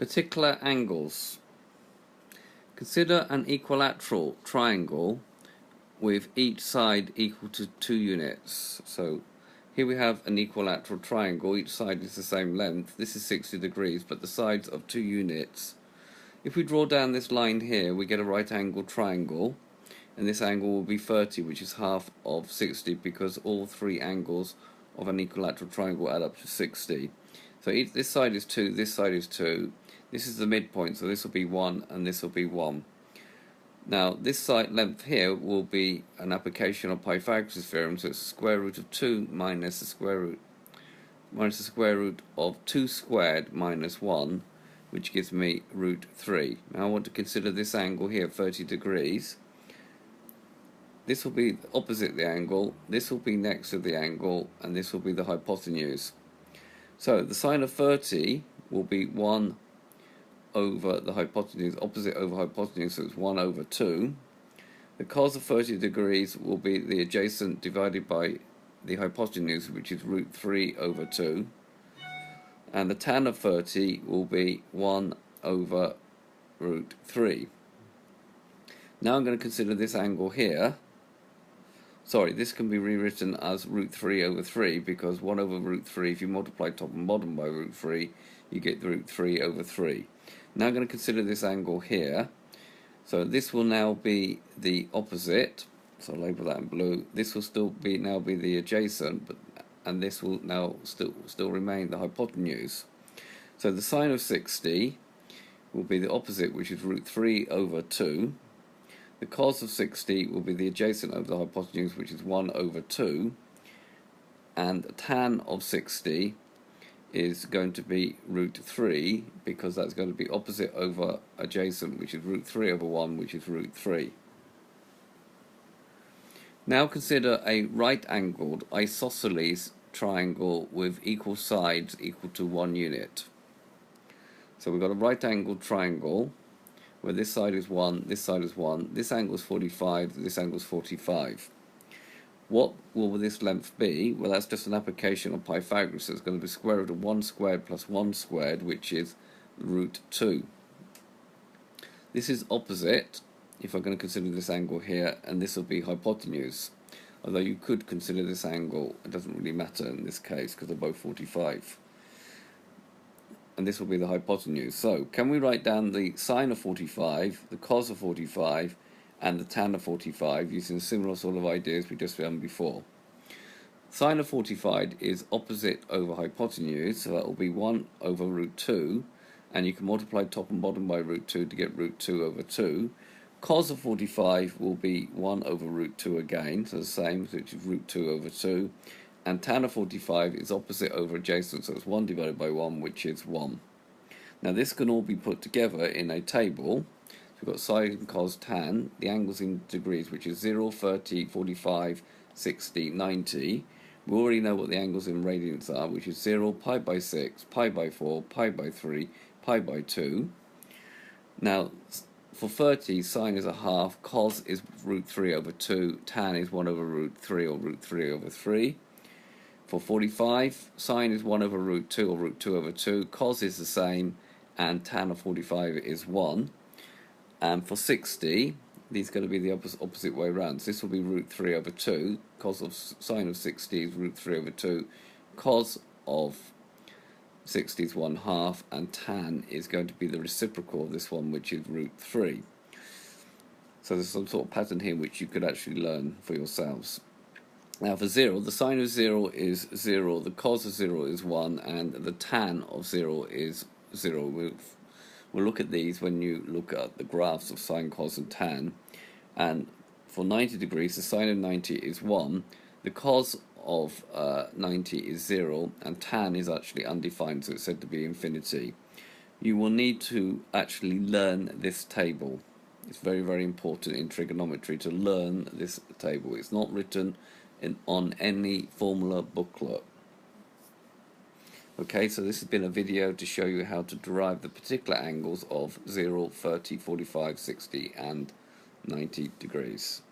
Particular angles. Consider an equilateral triangle with each side equal to 2 units. So here we have an equilateral triangle, each side is the same length. This is 60 degrees, but the sides of 2 units. If we draw down this line here, we get a right angled triangle, and this angle will be 30, which is half of 60, because all 3 angles of an equilateral triangle add up to 60. So this side is 2, this side is 2. This is the midpoint, so this will be 1 and this will be 1. Now this side length here will be an application of Pythagoras Theorem, so it's the square root of 2 minus the square root of 2 squared minus 1, which gives me root 3. Now I want to consider this angle here, 30 degrees. This will be opposite the angle, this will be next to the angle, and this will be the hypotenuse. So the sine of 30 will be 1 over the hypotenuse, opposite over hypotenuse, so it's 1 over 2. The cos of 30 degrees will be the adjacent divided by the hypotenuse, which is root 3 over 2. And the tan of 30 will be 1 over root 3. Now I'm going to consider this angle here. Sorry, this can be rewritten as root 3 over 3, because 1 over root 3, if you multiply top and bottom by root 3, you get root 3 over 3. Now I'm going to consider this angle here. So this will now be the opposite, so I'll label that in blue. This will now be the adjacent, and this will now still remain the hypotenuse. So the sine of 60 will be the opposite, which is root 3 over 2. The cos of 60 will be the adjacent over the hypotenuse, which is 1 over 2. And tan of 60 is going to be root 3, because that's going to be opposite over adjacent, which is root 3 over 1, which is root 3. Now consider a right-angled isosceles triangle with equal sides equal to 1 unit. So we've got a right-angled triangle where this side is 1, this side is 1, this angle is 45, this angle is 45. What will this length be? Well, that's just an application of Pythagoras. So it's going to be square root of 1 squared plus 1 squared, which is root 2. This is opposite, if I'm going to consider this angle here, and this will be hypotenuse. Although you could consider this angle, it doesn't really matter in this case because they're both 45. And this will be the hypotenuse. So can we write down the sine of 45, the cos of 45, and the tan of 45 using similar sort of ideas we just done before? Sine of 45 is opposite over hypotenuse, so that will be 1 over root 2, and you can multiply top and bottom by root 2 to get root 2 over 2. Cos of 45 will be 1 over root 2 again, so the same, which is root 2 over 2. And tan of 45 is opposite over adjacent, so it's 1 divided by 1, which is 1. Now this can all be put together in a table. So we've got sine, cos, tan, the angles in degrees, which is 0, 30, 45, 60, 90. We already know what the angles in radians are, which is 0, pi by 6, pi by 4, pi by 3, pi by 2. Now for 30, sine is a half, cos is root 3 over 2, tan is 1 over root 3 or root 3 over 3. For 45, sine is 1 over root 2 or root 2 over 2, cos is the same, and tan of 45 is 1. And for 60, these are going to be the opposite way around. So this will be root 3 over 2, cos of sine of 60 is root 3 over 2, cos of 60 is 1/2, and tan is going to be the reciprocal of this one, which is root 3. So there's some sort of pattern here which you could actually learn for yourselves. Now for 0, the sine of 0 is 0, the cos of 0 is 1, and the tan of 0 is 0. We'll look at these when you look at the graphs of sine, cos, and tan. And for 90 degrees, the sine of 90 is 1, the cos of 90 is 0, and tan is actually undefined, so it's said to be infinity. You will need to actually learn this table. It's very, very important in trigonometry to learn this table. It's not written on any formula booklet. Okay, so this has been a video to show you how to derive the particular angles of 0, 30, 45, 60 and 90 degrees.